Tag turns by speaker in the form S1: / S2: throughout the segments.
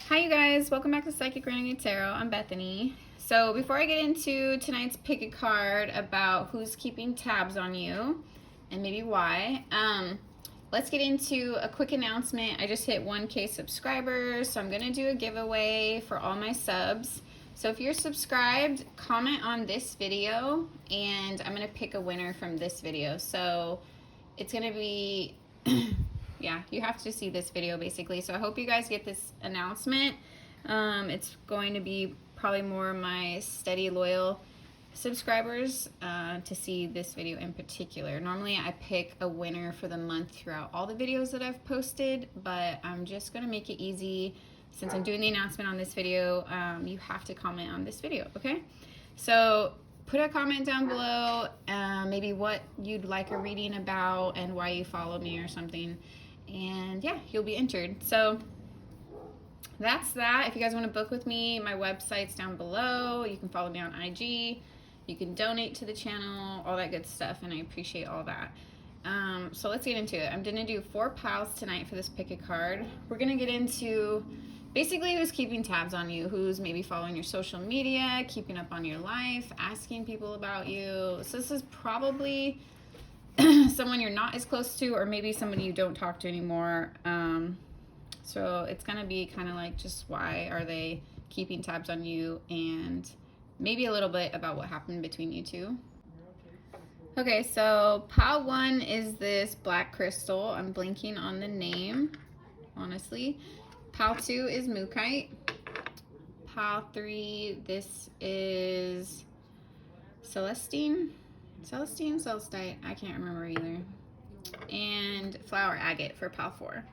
S1: Hi you guys, welcome back to Psychic Renegade Tarot. I'm Bethany. So before I get into tonight's pick a card about who's keeping tabs on you and maybe why, let's get into a quick announcement. I just hit 1K subscribers, so I'm going to do a giveaway for all my subs. So if you're subscribed, comment on this video and I'm going to pick a winner from this video. So it's going to be... yeah, you have to see this video basically. So I hope you guys get this announcement. It's going to be probably more my steady, loyal subscribers to see this video in particular. Normally I pick a winner for the month throughout all the videos that I've posted, but I'm just going to make it easy. Since I'm doing the announcement on this video, you have to comment on this video, okay? So put a comment down below, maybe what you'd like a reading about and why you follow me or something. And yeah, you'll be entered. So that's that. If you guys want to book with me, my website's down below. You can follow me on IG. You can donate to the channel, all that good stuff, and I appreciate all that. So let's get into it. I'm going to do 4 piles tonight for this pick a card. We're going to get into basically who's keeping tabs on you, who's maybe following your social media, keeping up on your life, asking people about you. So this is probably someone you're not as close to, or maybe somebody you don't talk to anymore. So it's going to be kind of like just why are they keeping tabs on you, and maybe a little bit about what happened between you two. Okay, so pile 1 is this black crystal. I'm blanking on the name, honestly. Pile 2 is Mookite. Pile 3, this is Celestine, Celestite, I can't remember either. And Flower Agate for pile 4.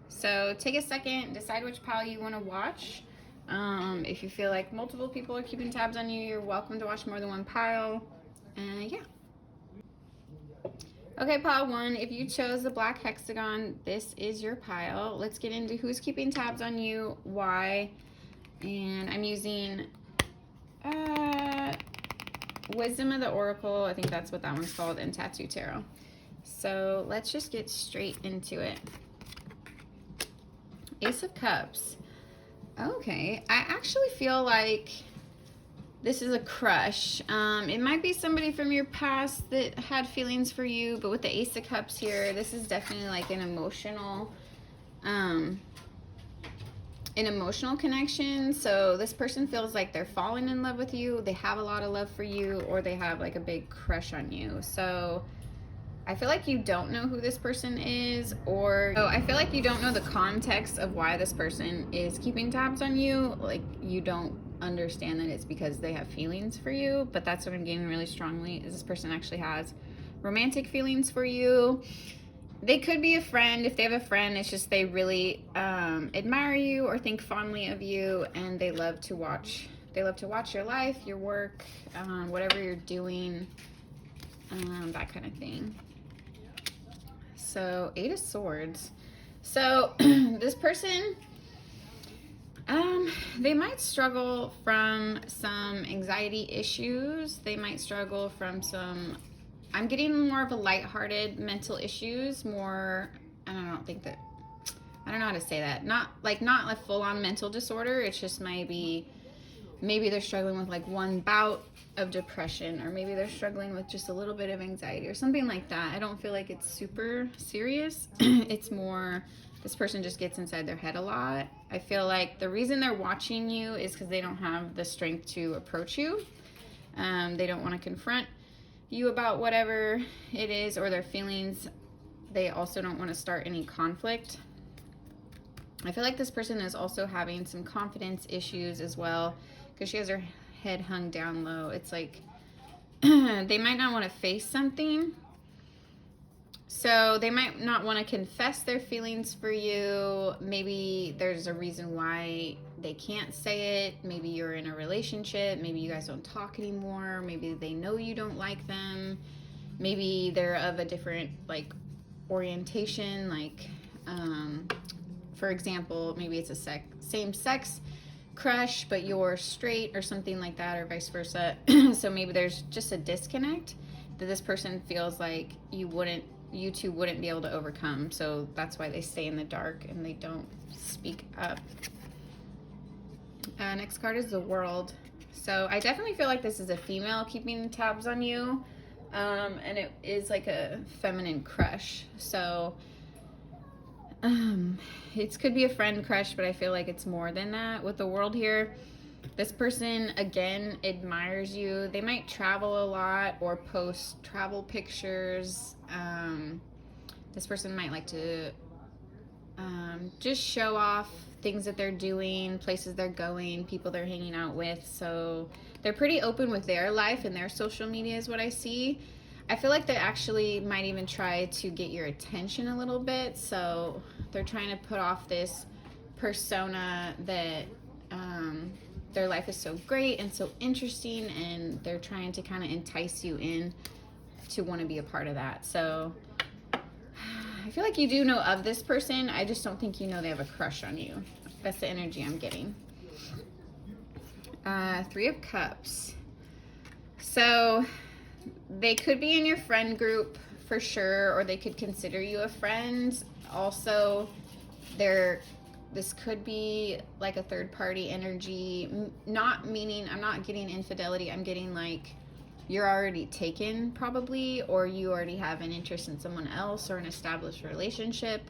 S1: So take a second, decide which pile you want to watch. If you feel like multiple people are keeping tabs on you, you're welcome to watch more than one pile. Yeah. Okay, pile 1, if you chose the black hexagon, this is your pile. Let's get into who's keeping tabs on you, why, and I'm using Wisdom of the Oracle, I think that's what that one's called, and Tattoo Tarot. So let's just get straight into it. Ace of Cups. Okay, I actually feel like this is a crush. It might be somebody from your past that had feelings for you, but with the Ace of Cups here, this is definitely like an emotional connection. So this person feels like they're falling in love with you, they have a lot of love for you, or they have like a big crush on you. So I feel like you don't know who this person is, or I feel like you don't know the context of why this person is keeping tabs on you. Like you don't understand that it's because they have feelings for you, but that's what I'm getting really strongly, is this person actually has romantic feelings for you. They could be a friend. If they have a friend, it's just they really admire you or think fondly of you, and they love to watch your life, your work, whatever you're doing, that kind of thing. So 8 of Swords. So this person, they might struggle from some anxiety issues. They might struggle from some, I'm getting more of a lighthearted mental issues, more, I don't know how to say that. Not a full-on mental disorder. It's just maybe they're struggling with like one bout of depression, or maybe they're struggling with just a little bit of anxiety or something like that. I don't feel like it's super serious. It's more this person just gets inside their head a lot. I feel like the reason they're watching you is because they don't have the strength to approach you. They don't want to confront you about whatever it is or their feelings. They also don't want to start any conflict. I feel like this person is also having some confidence issues as well, because she has her head hung down low. It's like they might not want to face something. So they might not want to confess their feelings for you. Maybe there's a reason why they can't say it. Maybe you're in a relationship. Maybe you guys don't talk anymore. Maybe they know you don't like them. Maybe they're of a different like orientation. Like, for example, maybe it's a same-sex crush, but you're straight or something like that, or vice versa. So maybe there's just a disconnect that this person feels like you two wouldn't be able to overcome. So that's why they stay in the dark and they don't speak up. Next card is the World. So I definitely feel like this is a female keeping tabs on you. And it is like a feminine crush. So it could be a friend crush, but I feel like it's more than that with the World here. This person, again, admires you. They might travel a lot or post travel pictures. This person might like to just show off things that they're doing, places they're going, people they're hanging out with. So they're pretty open with their life and their social media is what I see. I feel like they actually might even try to get your attention a little bit. So they're trying to put off this persona that their life is so great and so interesting, and they're trying to kind of entice you in to want to be a part of that. So I feel like you do know of this person. I just don't think you know they have a crush on you. That's the energy I'm getting. Three of Cups. So they could be in your friend group for sure, or they could consider you a friend. Also, this could be like a third party energy, not meaning, I'm not getting infidelity. I'm getting like you're already taken probably, or you already have an interest in someone else or an established relationship.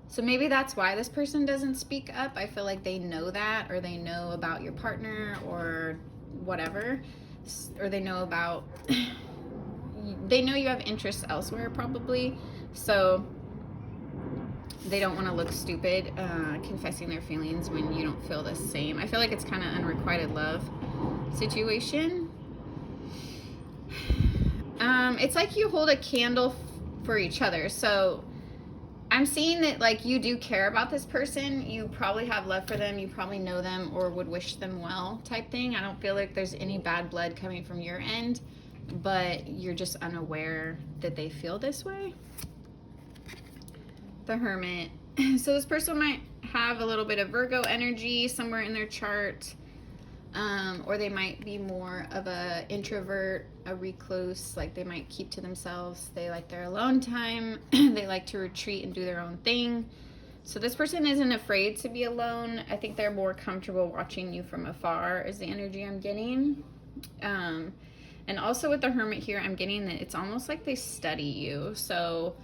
S1: So maybe that's why this person doesn't speak up. I feel like they know that, or they know about your partner or whatever, or they know about, they know you have interests elsewhere probably. So they don't want to look stupid confessing their feelings when you don't feel the same. I feel like it's kind of unrequited love situation. It's like you hold a candle for each other. So I'm seeing that like you do care about this person. You probably have love for them. You probably know them or would wish them well type thing. I don't feel like there's any bad blood coming from your end, but you're just unaware that they feel this way. The Hermit. So this person might have a little bit of Virgo energy somewhere in their chart. Or they might be more of a introvert, a recluse, like they might keep to themselves. They like their alone time. They like to retreat and do their own thing. So this person isn't afraid to be alone. I think they're more comfortable watching you from afar is the energy I'm getting. And also with the Hermit here, I'm getting that it's almost like they study you. So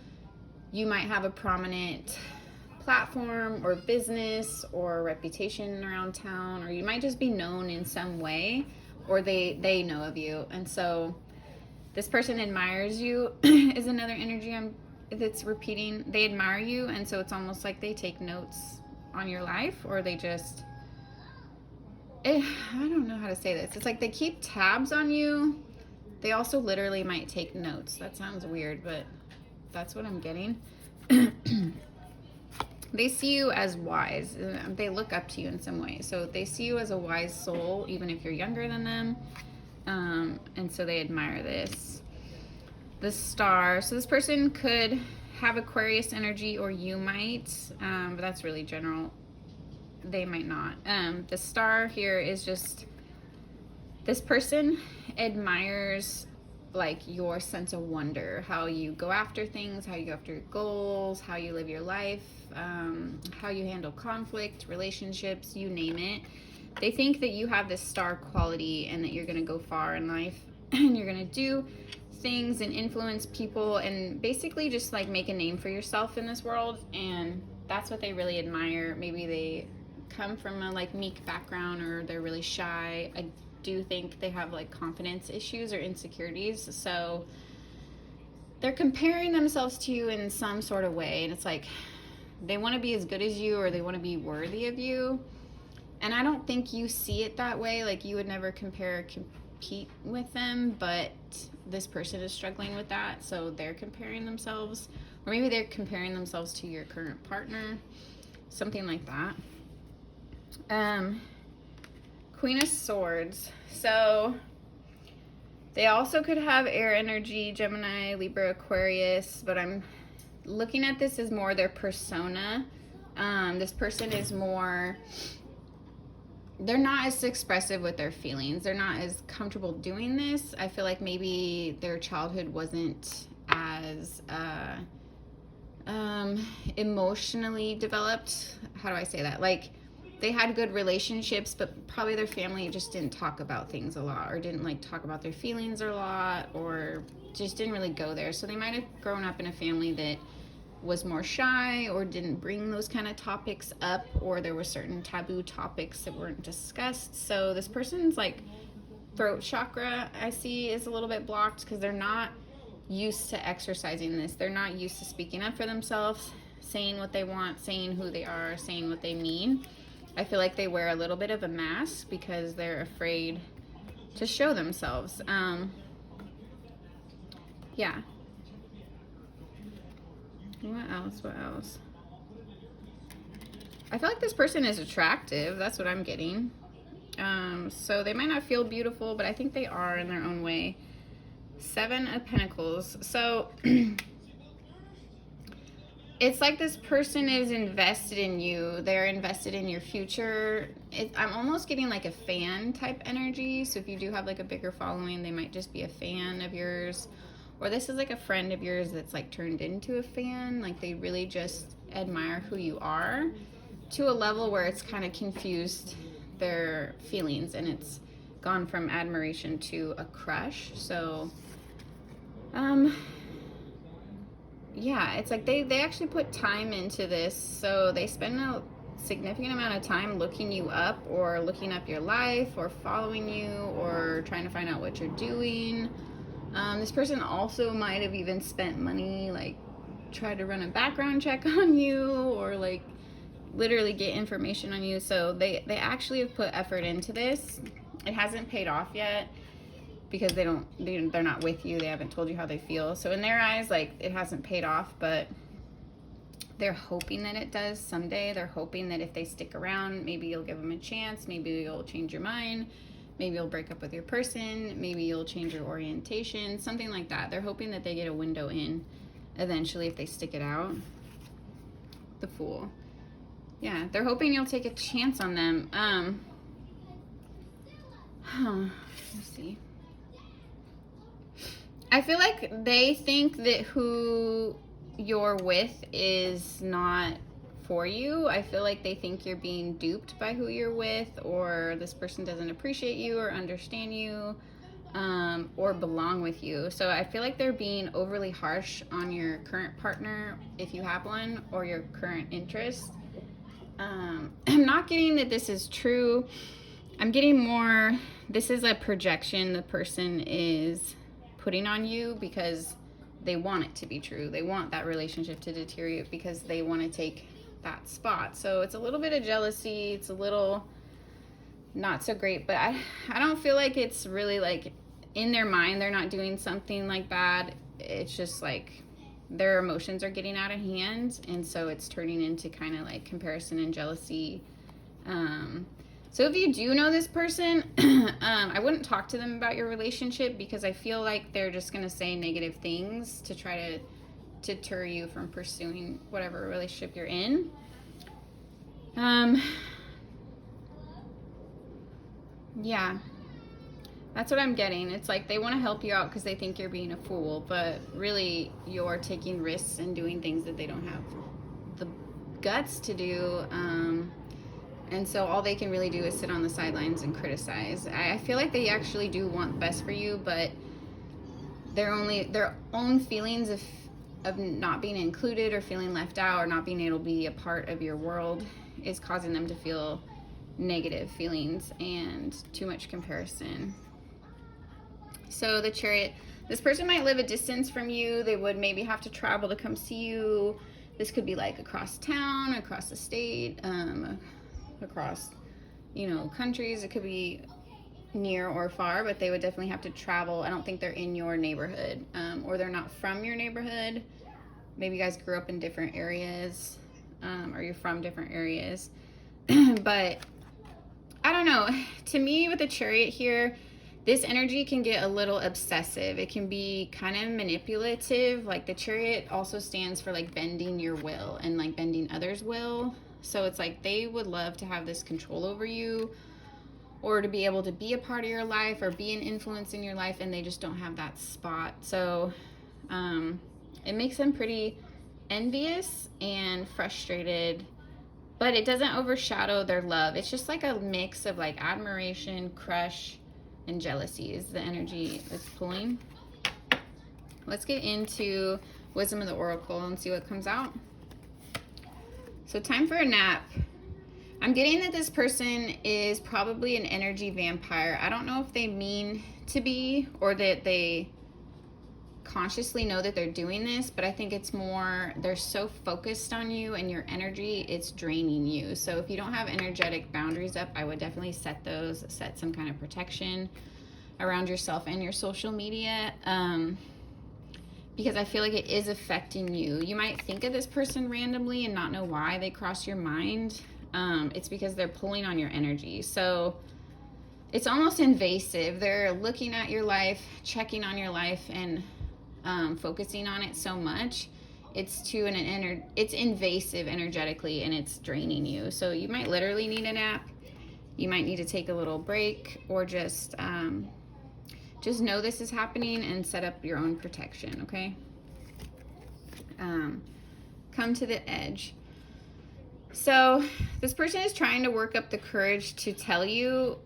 S1: you might have a prominent platform or business or reputation around town, or you might just be known in some way, or they know of you. And so this person admires you is another energy that's repeating. They admire you, and so it's almost like they take notes on your life, or they just, I don't know how to say this. It's like they keep tabs on you. They also literally might take notes. That sounds weird, but that's what I'm getting. They see you as wise. They look up to you in some way. So they see you as a wise soul, even if you're younger than them. And so they admire this. The Star. So this person could have Aquarius energy, or you might, but that's really general. They might not. The Star here is just, this person admires like your sense of wonder, how you go after things, how you go after your goals, how you live your life, how you handle conflict, relationships, you name it. They think that you have this star quality and that you're going to go far in life and you're going to do things and influence people and basically just like make a name for yourself in this world. And that's what they really admire. Maybe they come from a like meek background, or they're really shy. I do think they have like confidence issues or insecurities, so they're comparing themselves to you in some sort of way, and it's like they want to be as good as you, or they want to be worthy of you. And I don't think you see it that way. Like you would never compare or compete with them, but this person is struggling with that, so they're comparing themselves, or maybe they're comparing themselves to your current partner, something like that. Queen of Swords. So they also could have air energy, Gemini, Libra, Aquarius, but I'm looking at this as more their persona. This person is more, they're not as expressive with their feelings. They're not as comfortable doing this. I feel like maybe their childhood wasn't as emotionally developed. How do I say that? Like they had good relationships, but probably their family just didn't talk about things a lot, or didn't like talk about their feelings a lot, or just didn't really go there. So they might have grown up in a family that was more shy, or didn't bring those kind of topics up, or there were certain taboo topics that weren't discussed. So this person's like throat chakra, I see, is a little bit blocked because they're not used to exercising this. They're not used to speaking up for themselves, saying what they want, saying who they are, saying what they mean. I feel like they wear a little bit of a mask because they're afraid to show themselves. Yeah. What else? I feel like this person is attractive. That's what I'm getting. So they might not feel beautiful, but I think they are in their own way. 7 of Pentacles. So it's like this person is invested in you. They're invested in your future. I'm almost getting like a fan type energy. So if you do have like a bigger following, they might just be a fan of yours. Or this is like a friend of yours that's like turned into a fan. Like they really just admire who you are to a level where it's kind of confused their feelings, and it's gone from admiration to a crush. So yeah, it's like they actually put time into this. So they spend a significant amount of time looking you up, or looking up your life, or following you, or trying to find out what you're doing. This person also might have even spent money, like try to run a background check on you, or like literally get information on you. So they actually have put effort into this. It hasn't paid off yet because they're not with you. They haven't told you how they feel. So in their eyes, like, it hasn't paid off, but they're hoping that it does someday. They're hoping that if they stick around, maybe you'll give them a chance. Maybe you'll change your mind. Maybe you'll break up with your person. Maybe you'll change your orientation, something like that. They're hoping that they get a window in eventually if they stick it out. The Fool. Yeah, they're hoping you'll take a chance on them. Let's see. I feel like they think that who you're with is not for you. I feel like they think you're being duped by who you're with, or this person doesn't appreciate you or understand you, or belong with you. So I feel like they're being overly harsh on your current partner, if you have one, or your current interest. I'm not getting that this is true. I'm getting more, this is a projection the person is putting on you because they want it to be true. They want that relationship to deteriorate because they want to take that spot. So it's a little bit of jealousy. It's a little not so great, but I don't feel like it's really like in their mind they're not doing something like bad. It's just like their emotions are getting out of hand, and so it's turning into kind of like comparison and jealousy. So if you do know this person, I wouldn't talk to them about your relationship because I feel like they're just going to say negative things to try to deter you from pursuing whatever relationship you're in. Yeah, that's what I'm getting. It's like they want to help you out because they think you're being a fool, but really you're taking risks and doing things that they don't have the guts to do. And so all they can really do is sit on the sidelines and criticize. I feel like they actually do want best for you, but their own feelings of not being included or feeling left out or not being able to be a part of your world is causing them to feel negative feelings and too much comparison. So the Chariot, this person might live a distance from you. They would maybe have to travel to come see you. This could be like across town, across the state, across, countries. It could be near or far, but they would definitely have to travel. I don't think they're in your neighborhood, or they're not from your neighborhood. Maybe you guys grew up in different areas, or you're from different areas. But I don't know. To me, with the Chariot here, this energy can get a little obsessive. It can be kind of manipulative. Like the Chariot also stands for like bending your will and like bending others' will. So it's like they would love to have this control over you, or to be able to be a part of your life or be an influence in your life, and they just don't have that spot. So it makes them pretty envious and frustrated, but it doesn't overshadow their love. It's just like a mix of like admiration, crush, and jealousy is the energy that's pulling. Let's get into Wisdom of the Oracle and see what comes out. So time for a nap. I'm getting that this person is probably an energy vampire. I don't know if they mean to be or that they consciously know that they're doing this, but I think it's more they're so focused on you and your energy, it's draining you. So if you don't have energetic boundaries up, I would definitely set those, set some kind of protection around yourself and your social media, because I feel like it is affecting you. You might think of this person randomly and not know why they cross your mind. It's because they're pulling on your energy. So it's almost invasive. They're looking at your life, checking on your life, and focusing on it so much. It's invasive energetically, and it's draining you. So you might literally need a nap. You might need to take a little break, or just know this is happening and set up your own protection, okay? Come to the edge. So this person is trying to work up the courage to tell you.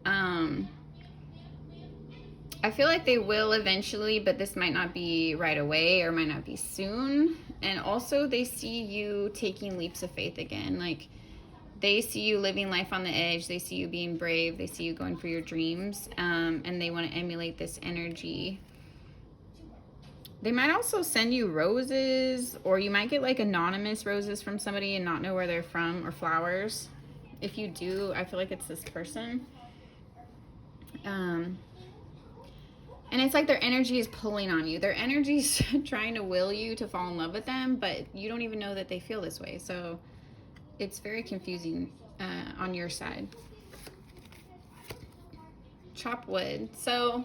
S1: I feel like they will eventually, but this might not be right away or might not be soon. And also they see you taking leaps of faith again. Like, they see you living life on the edge. They see you being brave. They see you going for your dreams. And they want to emulate this energy. They might also send you roses, or you might get like anonymous roses from somebody and not know where they're from, or flowers. If you do, I feel like it's this person. And it's like their energy is pulling on you. Their energy is trying to will you to fall in love with them, but you don't even know that they feel this way. So it's very confusing on your side. Chop wood. So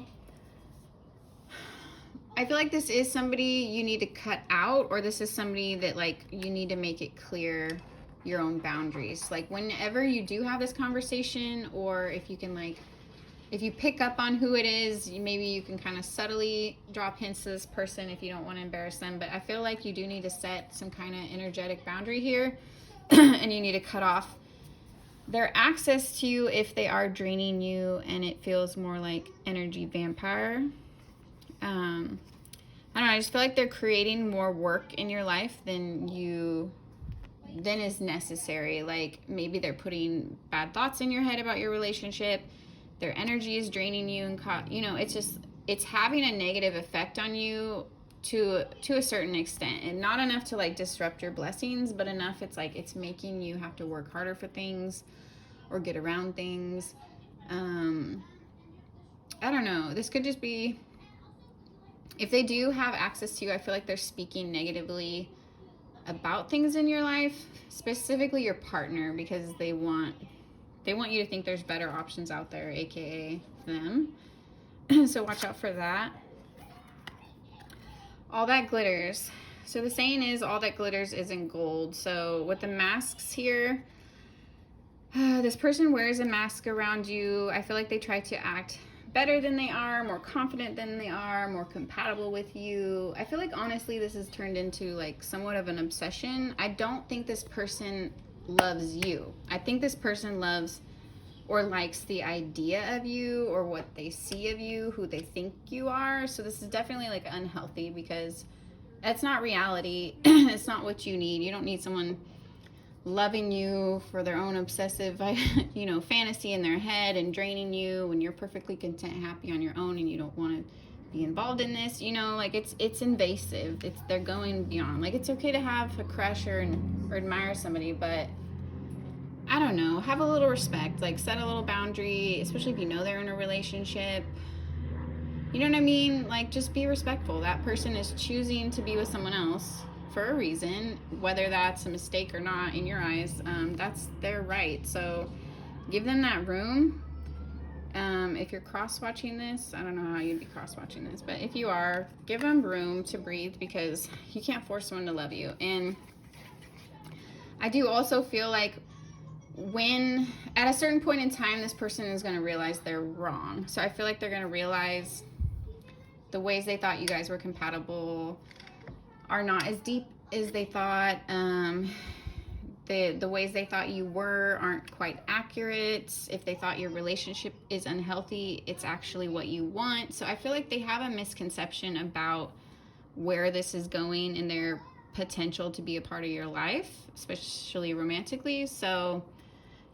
S1: I feel like this is somebody you need to cut out, or this is somebody that like you need to make it clear your own boundaries. Like, whenever you do have this conversation, or if you can like, if you pick up on who it is, maybe you can kind of subtly drop hints to this person if you don't want to embarrass them. But I feel like you do need to set some kind of energetic boundary here and you need to cut off their access to you if they are draining you and it feels more like energy vampire. I don't know, I just feel like they're creating more work in your life than is necessary. Like, maybe they're putting bad thoughts in your head about your relationship. Their energy is draining you, and it's having a negative effect on you to a certain extent, and not enough to like disrupt your blessings, but enough it's like it's making you have to work harder for things or get around things. I don't know, this could just be, if they do have access to you, I feel like they're speaking negatively about things in your life, specifically your partner, because they want you to think there's better options out there, aka them. So watch out for that. All that glitters. So the saying is, all that glitters isn't gold. So with the masks here, this person wears a mask around you. I feel like they try to act better than they are, more confident than they are, more compatible with you. I feel like honestly this has turned into like somewhat of an obsession. I don't think this person loves you. I think this person loves or likes the idea of you, or what they see of you, who they think you are. So this is definitely like unhealthy, because that's not reality. It's not what you need. You don't need someone loving you for their own obsessive fantasy in their head and draining you when you're perfectly content, happy on your own, and you don't want to be involved in this. Like it's invasive. They're going beyond. Like, it's okay to have a crush or admire somebody, but I don't know, have a little respect. Like, set a little boundary, especially if you know they're in a relationship. You know what I mean? Like, just be respectful. That person is choosing to be with someone else for a reason, whether that's a mistake or not in your eyes. That's their right. So give them that room. If you're cross-watching this, I don't know how you'd be cross-watching this, but if you are, give them room to breathe, because you can't force someone to love you. And I do also feel like when at a certain point in time, this person is going to realize they're wrong. So I feel like they're going to realize the ways they thought you guys were compatible are not as deep as they thought. the ways they thought you were aren't quite accurate. If they thought your relationship is unhealthy, it's actually what you want. So I feel like they have a misconception about where this is going and their potential to be a part of your life, especially romantically. So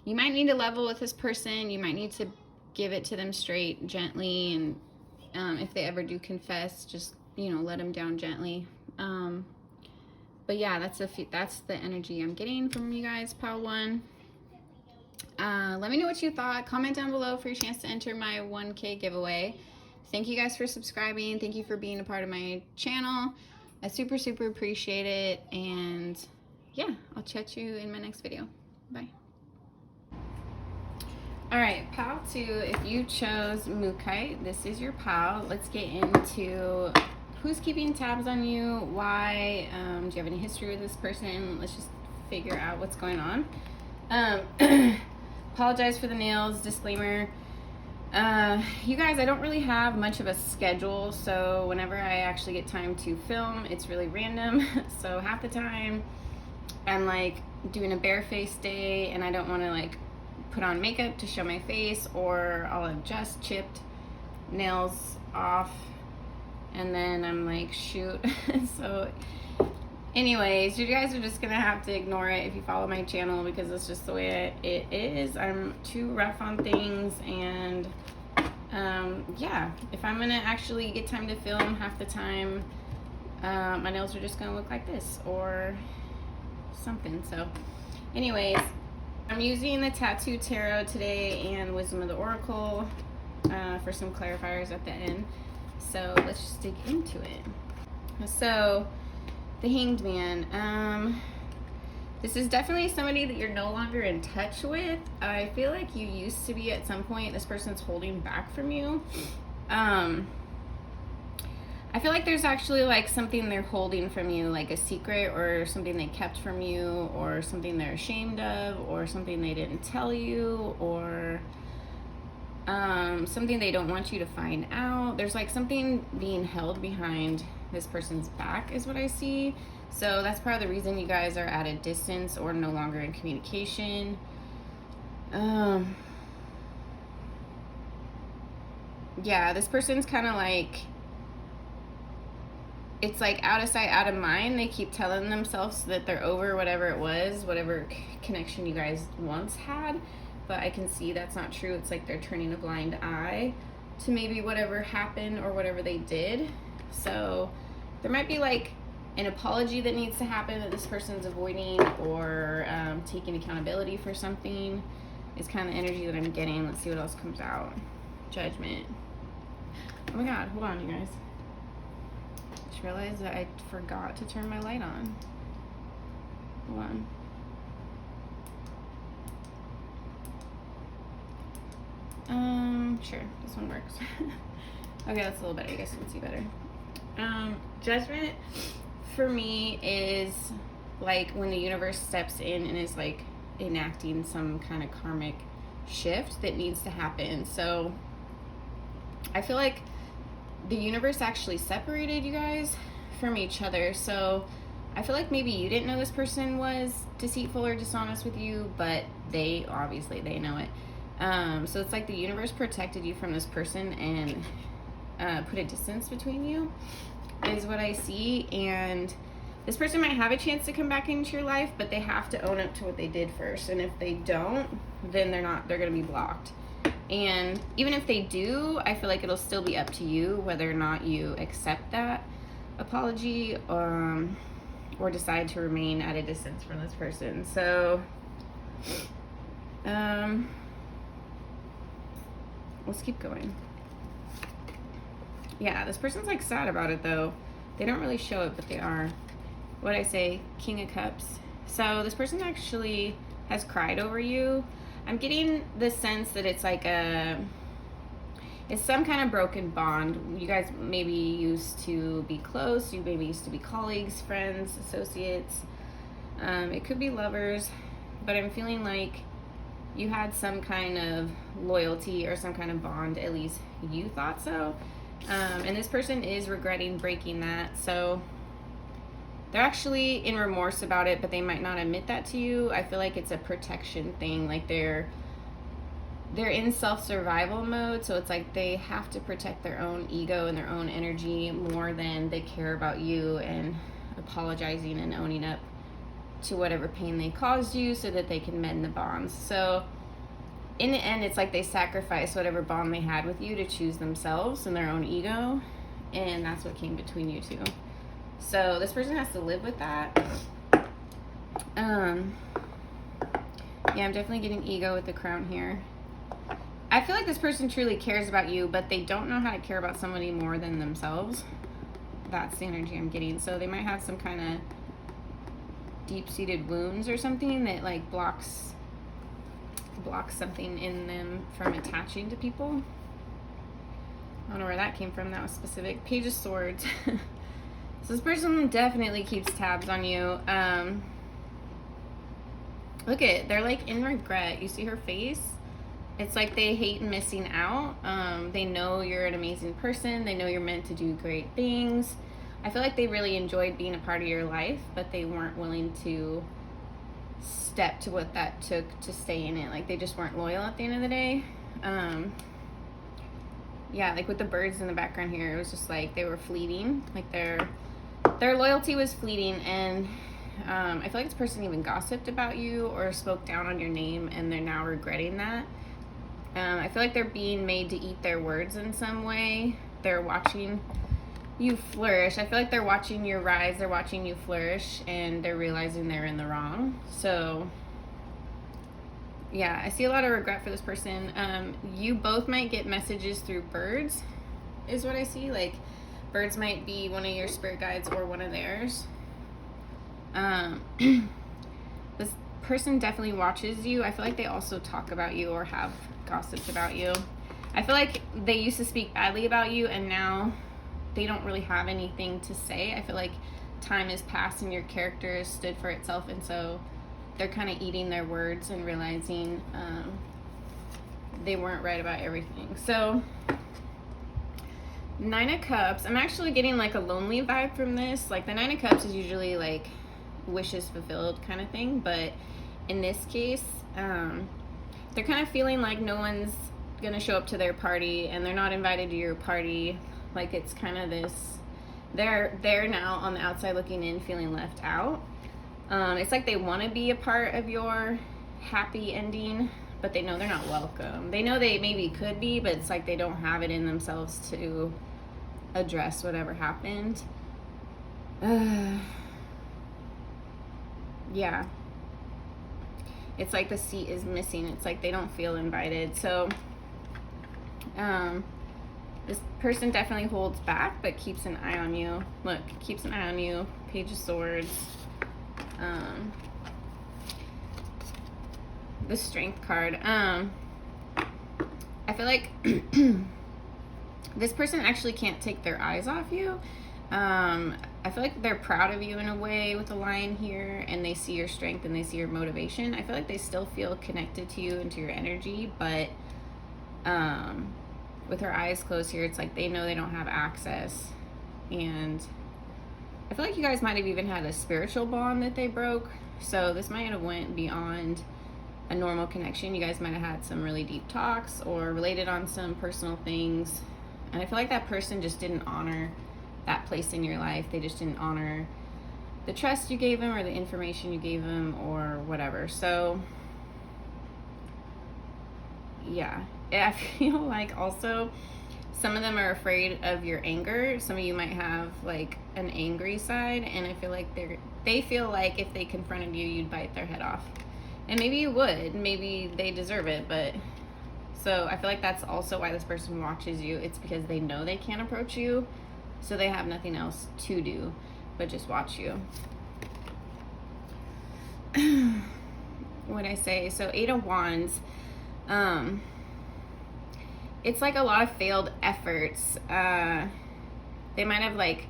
S1: you might need to level with this person. You might need to give it to them straight, gently, and if they ever do confess, just, you know, let them down gently. But yeah, that's the energy I'm getting from you guys, pile 1. Let me know what you thought. Comment down below for your chance to enter my 1K giveaway. Thank you guys for subscribing. Thank you for being a part of my channel. I super appreciate it. And yeah, I'll chat you in my next video. Bye. All right, pile 2, if you chose ʀᴇ, this is your pile. Let's get into who's keeping tabs on you, why, do you have any history with this person? Let's just figure out what's going on. Apologize for the nails, disclaimer. You guys, I don't really have much of a schedule, so whenever I actually get time to film, it's really random. So half the time I'm like doing a barefaced day and I don't want to like put on makeup to show my face, or I'll have just chipped nails off and then I'm like, shoot. So anyways, you guys are just gonna have to ignore it if you follow my channel, because it's just the way it is. I'm too rough on things, and yeah, if I'm gonna actually get time to film, half the time my nails are just gonna look like this or something. So anyways, I'm using the Tattoo Tarot today and Wisdom of the Oracle for some clarifiers at the end. So let's just dig into it. So the Hanged Man, this is definitely somebody that you're no longer in touch with. I feel like you used to be at some point. This person's holding back from you. I feel like there's actually like something they're holding from you, like a secret or something they kept from you, or something they're ashamed of, or something they didn't tell you, or something they don't want you to find out. There's like something being held behind this person's back is what I see. So that's part of the reason you guys are at a distance or no longer in communication. Yeah, this person's kind of like, it's like out of sight, out of mind. They keep telling themselves that they're over whatever it was, whatever connection you guys once had. But I can see that's not true. It's like they're turning a blind eye to maybe whatever happened or whatever they did. So there might be like an apology that needs to happen that this person's avoiding, or taking accountability for something. It's kind of the energy that I'm getting. Let's see what else comes out. Judgment. Oh my God, hold on, you guys. Just realized that I forgot to turn my light on. Hold on. Sure, this one works. Okay, that's a little better. You guys can see better. Judgment for me is like when the universe steps in and is like enacting some kind of karmic shift that needs to happen. So I feel like the universe actually separated you guys from each other. So I feel like maybe you didn't know this person was deceitful or dishonest with you, but they know it. So it's like the universe protected you from this person and put a distance between you is what I see. And this person might have a chance to come back into your life, but they have to own up to what they did first. And if they don't, then they're going to be blocked. And even if they do, I feel like it'll still be up to you whether or not you accept that apology, or decide to remain at a distance from this person. So let's keep going. Yeah, this person's like sad about it though. They don't really show it, but they are. What I say, King of Cups. So this person actually has cried over you. I'm getting the sense that it's like it's some kind of broken bond. You guys maybe used to be close. You maybe used to be colleagues, friends, associates. It could be lovers, but I'm feeling like you had some kind of loyalty or some kind of bond, at least you thought so. And this person is regretting breaking that. So they're actually in remorse about it, but they might not admit that to you. I feel like it's a protection thing. Like they're in self-survival mode, so it's like they have to protect their own ego and their own energy more than they care about you and apologizing and owning up to whatever pain they caused you so that they can mend the bonds. So in the end, it's like they sacrifice whatever bond they had with you to choose themselves and their own ego, and that's what came between you two. So this person has to live with that. Yeah, I'm definitely getting ego with the crown here. I feel like this person truly cares about you, but they don't know how to care about somebody more than themselves. That's the energy I'm getting. So they might have some kind of deep-seated wounds or something that like blocks something in them from attaching to people. I don't know where that came from. That was specific. Page of Swords. So this person definitely keeps tabs on you. Look at, they're like in regret. You see her face? It's like they hate missing out. They know you're an amazing person. They know you're meant to do great things. I feel like they really enjoyed being a part of your life, but they weren't willing to step to what that took to stay in it. Like they just weren't loyal at the end of the day. Yeah, like with the birds in the background here, it was just like they were fleeting. Like their loyalty was fleeting, and I feel like this person even gossiped about you or spoke down on your name, and they're now regretting that. I feel like they're being made to eat their words in some way. They're watching you flourish. I feel like they're watching your rise. They're watching you flourish, and they're realizing they're in the wrong. So yeah, I see a lot of regret for this person. You both might get messages through birds, is what I see. Like birds might be one of your spirit guides or one of theirs. This person definitely watches you. I feel like they also talk about you or have gossiped about you. I feel like they used to speak badly about you, and now they don't really have anything to say. I feel like time has passed and your character has stood for itself, and so they're kind of eating their words and realizing they weren't right about everything. So Nine of Cups, I'm actually getting like a lonely vibe from this. Like the Nine of Cups is usually like wishes fulfilled kind of thing, but in this case they're kind of feeling like no one's gonna show up to their party, and they're not invited to your party. Like it's kind of this, they're now on the outside looking in, feeling left out. It's like they want to be a part of your happy ending, but they know they're not welcome. They know they maybe could be, but it's like they don't have it in themselves to address whatever happened. Yeah. It's like the seat is missing. It's like they don't feel invited. So this person definitely holds back, but keeps an eye on you. Look, keeps an eye on you. Page of Swords. The Strength card. I feel like this person actually can't take their eyes off you. I feel like they're proud of you in a way with the Lion here, and they see your strength and they see your motivation. I feel like they still feel connected to you and to your energy, but with her eyes closed here, it's like they know they don't have access. And I feel like you guys might have even had a spiritual bond that they broke. So this might have went beyond a normal connection. You guys might have had some really deep talks or related on some personal things. And I feel like that person just didn't honor that place in your life. They just didn't honor the trust you gave them or the information you gave them or whatever. So yeah, I feel like also some of them are afraid of your anger. Some of you might have like an angry side, and I feel like they feel like if they confronted you, you'd bite their head off. And maybe you would, maybe they deserve it, but so I feel like that's also why this person watches you. It's because they know they can't approach you, so they have nothing else to do but just watch you. What I say? So 8 of Wands. It's like a lot of failed efforts. They might have like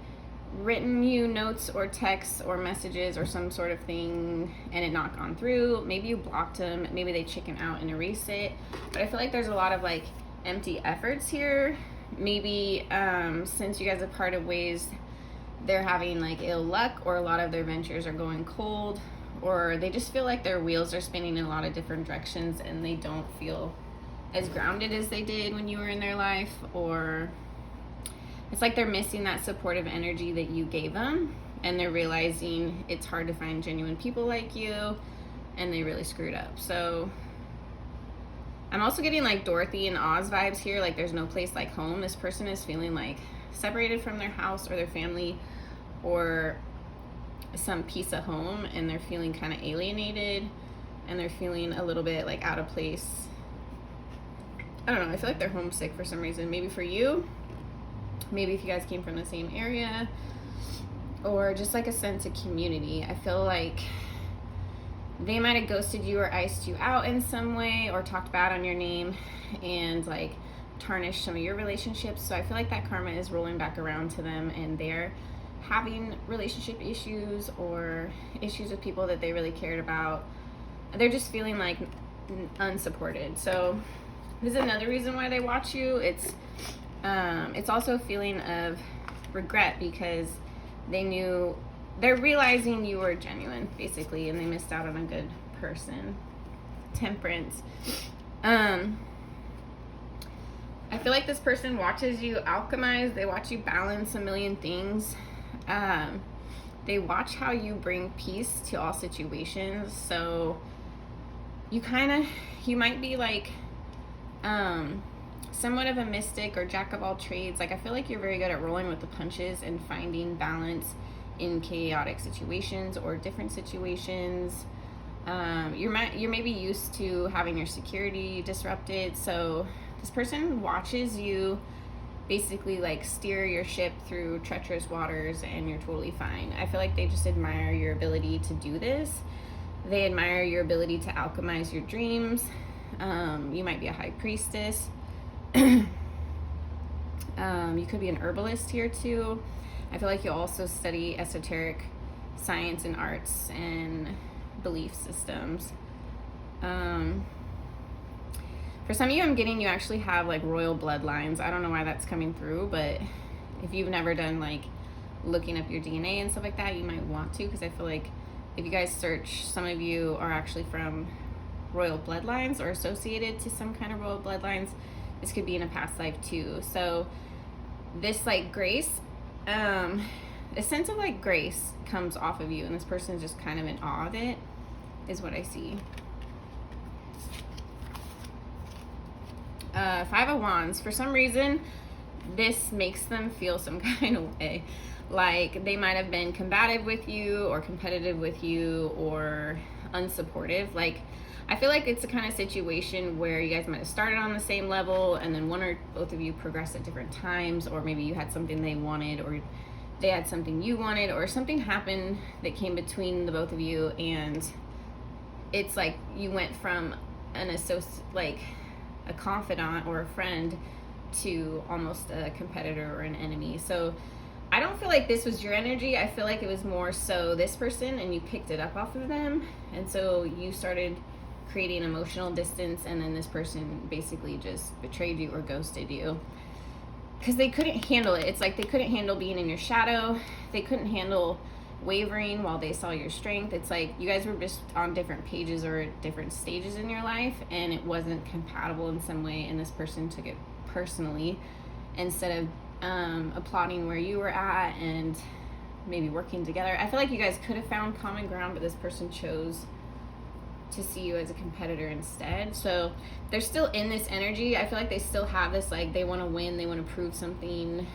S1: written you notes or texts or messages or some sort of thing and it not gone through. Maybe you blocked them, maybe they chicken out and erase it, but I feel like there's a lot of like empty efforts here. Maybe since you guys have parted ways, they're having like ill luck, or a lot of their ventures are going cold, or they just feel like their wheels are spinning in a lot of different directions and they don't feel as grounded as they did when you were in their life, or it's like they're missing that supportive energy that you gave them, and they're realizing it's hard to find genuine people like you, and they really screwed up. So I'm also getting like Dorothy and Oz vibes here, like there's no place like home. This person is feeling like separated from their house or their family or some piece of home, and they're feeling kind of alienated, and they're feeling a little bit like out of place. I don't know, I feel like they're homesick for some reason. Maybe for you, maybe if you guys came from the same area, or just like a sense of community. I feel like they might have ghosted you or iced you out in some way, or talked bad on your name and like tarnished some of your relationships. So I feel like that karma is rolling back around to them, and they're having relationship issues or issues with people that they really cared about. They're just feeling like unsupported. So this is another reason why they watch you. It's also a feeling of regret, because they're realizing you were genuine, basically, and they missed out on a good person. Temperance. I feel like this person watches you alchemize. They watch you balance a million things. They watch how you bring peace to all situations. So you might be like somewhat of a mystic or jack of all trades. Like I feel like you're very good at rolling with the punches and finding balance in chaotic situations or different situations. You're maybe used to having your security disrupted. So this person watches you basically like steer your ship through treacherous waters, and you're totally fine. I feel like they just admire your ability to do this. They admire your ability to alchemize your dreams. You might be a high priestess. You could be an herbalist here too. I feel like you also study esoteric science and arts and belief systems. For some of you, I'm getting you actually have like royal bloodlines. I don't know why that's coming through, but if you've never done like looking up your DNA and stuff like that, you might want to, because I feel like if you guys search, some of you are actually from royal bloodlines or associated to some kind of royal bloodlines. This could be in a past life too. So this like grace, a sense of like grace comes off of you, and this person is just kind of in awe of it, is what I see. Five of Wands. For some reason, this makes them feel some kind of way. Like they might have been combative with you, or competitive with you, or unsupportive. Like I feel like it's the kind of situation where you guys might have started on the same level, and then one or both of you progressed at different times, or maybe you had something they wanted, or they had something you wanted, or something happened that came between the both of you, and it's like you went from an like a confidant or a friend to almost a competitor or an enemy. So I don't feel like this was your energy. I feel like it was more so this person, and you picked it up off of them, and so you started creating emotional distance, and then this person basically just betrayed you or ghosted you because they couldn't handle it. It's like they couldn't handle being in your shadow. They couldn't handle wavering while they saw your strength. It's like you guys were just on different pages or at different stages in your life, and it wasn't compatible in some way, and this person took it personally instead of applauding where you were at and maybe working together. I feel like you guys could have found common ground, but this person chose to see you as a competitor instead. So they're still in this energy. I feel like they still have this, like they want to win, they want to prove something.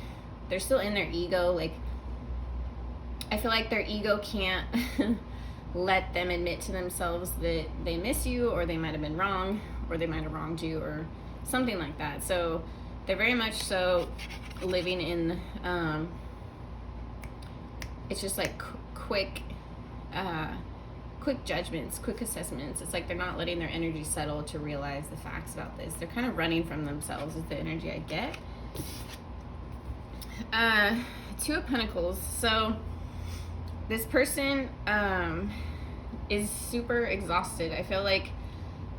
S1: They're still in their ego. Like I feel like their ego can't let them admit to themselves that they miss you, or they might have been wrong, or they might have wronged you, or something like that. So they're very much so living in it's just like quick judgments, quick assessments. It's like they're not letting their energy settle to realize the facts about this. They're kind of running from themselves is the energy I get. Two of Pentacles. So this person is super exhausted. I feel like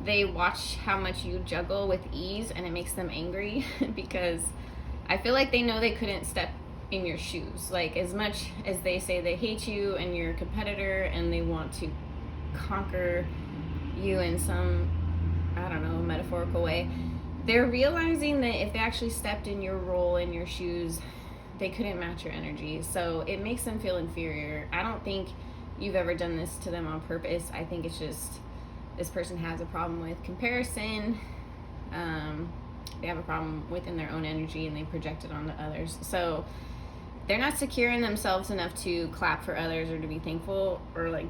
S1: they watch how much you juggle with ease, and it makes them angry because I feel like they know they couldn't step in your shoes. Like, as much as they say they hate you and you're a competitor and they want to conquer you in some, I don't know, metaphorical way, they're realizing that if they actually stepped in your role, in your shoes, they couldn't match your energy. So it makes them feel inferior. I don't think you've ever done this to them on purpose. I think it's just this person has a problem with comparison. They have a problem within their own energy and they project it onto others. So they're not secure in themselves enough to clap for others or to be thankful, or like,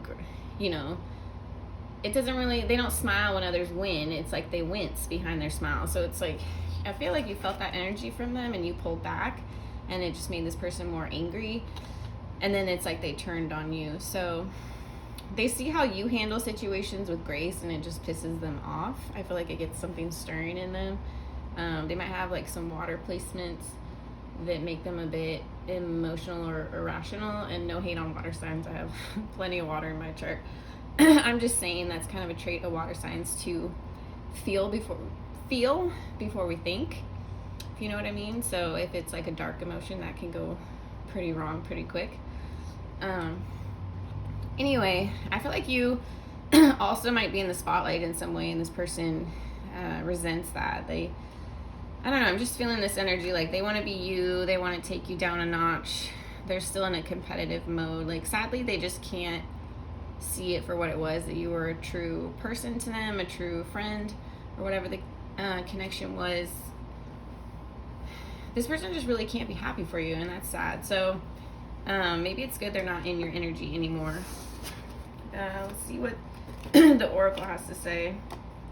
S1: you know, it doesn't really, they don't smile when others win. It's like they wince behind their smile. So it's like, I feel like you felt that energy from them and you pulled back, and it just made this person more angry. And then it's like they turned on you. So they see how you handle situations with grace and it just pisses them off. I feel like it gets something stirring in them. They might have like some water placements that make them a bit emotional or irrational, and no hate on water signs. I have plenty of water in my chart. I'm just saying that's kind of a trait of water signs, to feel before we think, if you know what I mean. So if it's like a dark emotion, that can go pretty wrong pretty quick. Anyway, I feel like you also might be in the spotlight in some way, and this person resents that. I don't know, I'm just feeling this energy, like they want to be you, they want to take you down a notch. They're still in a competitive mode. Like, sadly, they just can't see it for what it was, that you were a true person to them, a true friend, or whatever the connection was. This person just really can't be happy for you, and that's sad. So maybe it's good they're not in your energy anymore. Let's see what the oracle has to say.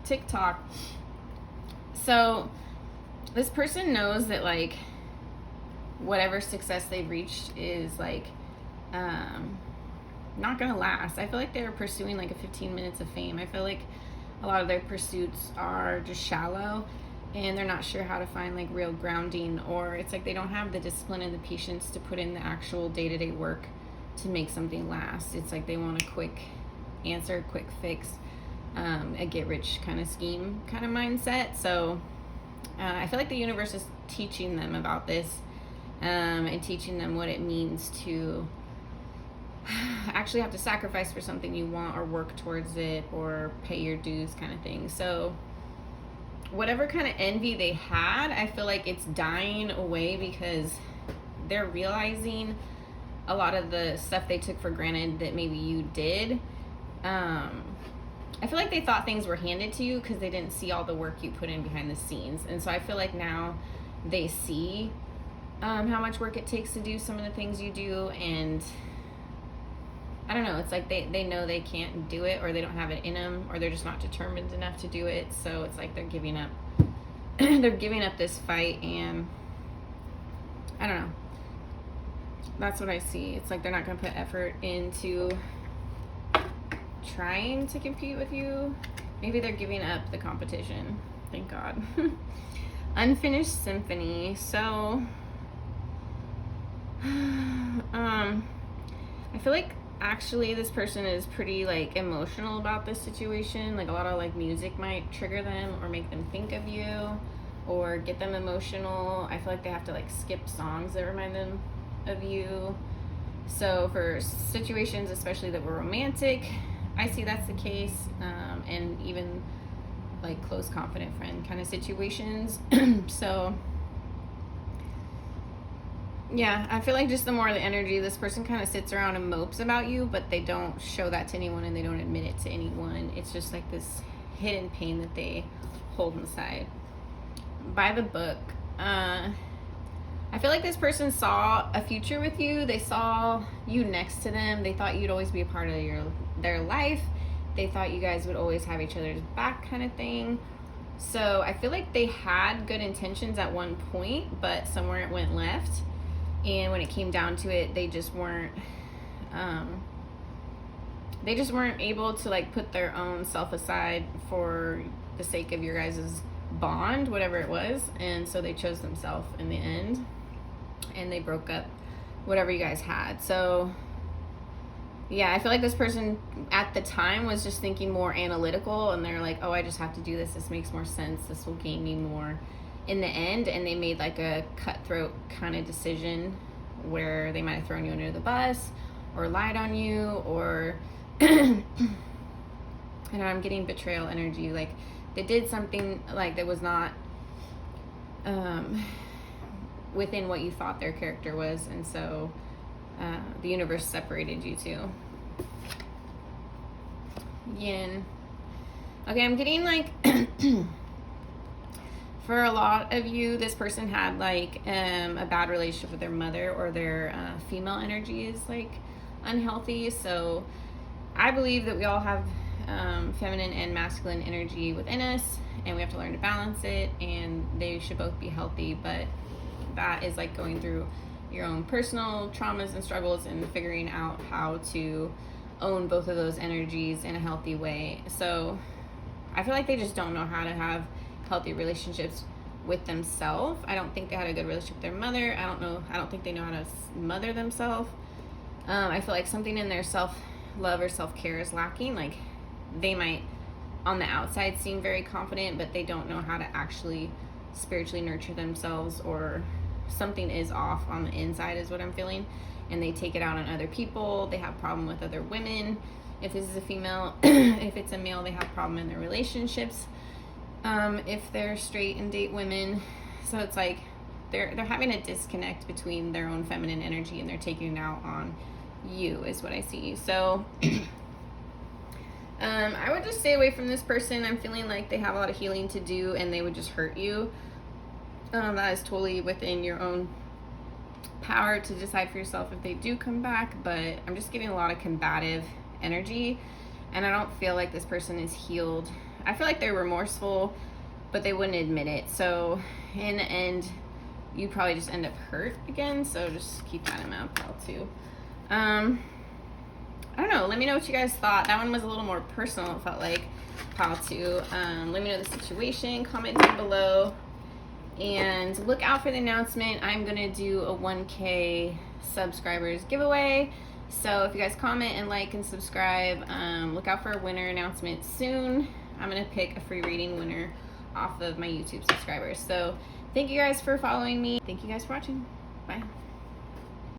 S1: TikTok. So this person knows that, like, whatever success they've reached is like not gonna last. I feel like they're pursuing like a 15 minutes of fame. I feel like a lot of their pursuits are just shallow, and they're not sure how to find like real grounding, or it's like they don't have the discipline and the patience to put in the actual day-to-day work to make something last. It's like they want a quick answer, quick fix, a get-rich kind of scheme kind of mindset. So I feel like the universe is teaching them about this, and teaching them what it means to actually have to sacrifice for something you want, or work towards it, or pay your dues kind of thing. So whatever kind of envy they had, I feel like it's dying away, because they're realizing a lot of the stuff they took for granted that maybe you did. I feel like they thought things were handed to you because they didn't see all the work you put in behind the scenes. And so I feel like now they see how much work it takes to do some of the things you do, and I don't know, it's like they know they can't do it, or they don't have it in them, or they're just not determined enough to do it. So it's like they're giving up they're giving up this fight, and I don't know, that's what I see. It's like they're not going to put effort into trying to compete with you. Maybe they're giving up the competition. Thank God. Unfinished symphony. So I feel like actually this person is pretty like emotional about this situation. Like, a lot of like music might trigger them or make them think of you or get them emotional. I feel like they have to like skip songs that remind them of you. So for situations especially that were romantic, I see that's the case, and even like close confident friend kind of situations. So yeah, I feel like just the more the energy, this person kind of sits around and mopes about you, but they don't show that to anyone, and they don't admit it to anyone. It's just like this hidden pain that they hold inside. By the book, I feel like this person saw a future with you. They saw you next to them. They thought you'd always be a part of their life. They thought you guys would always have each other's back, kind of thing. So I feel like they had good intentions at one point, but somewhere it went left. And when it came down to it, they just weren't able to like put their own self aside for the sake of your guys' bond, whatever it was. And so they chose themselves in the end, and they broke up whatever you guys had. So yeah, I feel like this person at the time was just thinking more analytical, and they're like, oh, I just have to do this. This makes more sense. This will gain me more in the end. And they made like a cutthroat kind of decision where they might have thrown you under the bus or lied on you, or and I'm getting betrayal energy, like they did something like that was not within what you thought their character was, and so the universe separated you two. Yin. Okay, I'm getting like for a lot of you, this person had like a bad relationship with their mother, or their female energy is like unhealthy. So I believe that we all have feminine and masculine energy within us, and we have to learn to balance it, and they should both be healthy. But that is like going through your own personal traumas and struggles and figuring out how to own both of those energies in a healthy way. So I feel like they just don't know how to have healthy relationships with themselves. I don't think they had a good relationship with their mother. I don't think they know how to mother themselves. I feel like something in their self-love or self-care is lacking. Like they might on the outside seem very confident, but they don't know how to actually spiritually nurture themselves, or something is off on the inside is what I'm feeling, and they take it out on other people. They have a problem with other women. If this is a female, if it's a male, they have a problem in their relationships. If they're straight and date women, so it's like they're having a disconnect between their own feminine energy, and they're taking it out on you is what I see. So I would just stay away from this person. I'm feeling like they have a lot of healing to do, and they would just hurt you. That is totally within your own power to decide for yourself if they do come back, but I'm just getting a lot of combative energy, and I don't feel like this person is healed. I feel like they're remorseful, but they wouldn't admit it. So in the end, you probably just end up hurt again, so just keep that in mind too. I don't know, let me know what you guys thought. That one was a little more personal, it felt like, pile two. Let me know the situation, comment down below, and look out for the announcement. I'm gonna do a 1K subscribers giveaway, so if you guys comment and like and subscribe, look out for a winner announcement soon. I'm gonna pick a free reading winner off of my YouTube subscribers. So thank you guys for following me. Thank you guys for watching. Bye.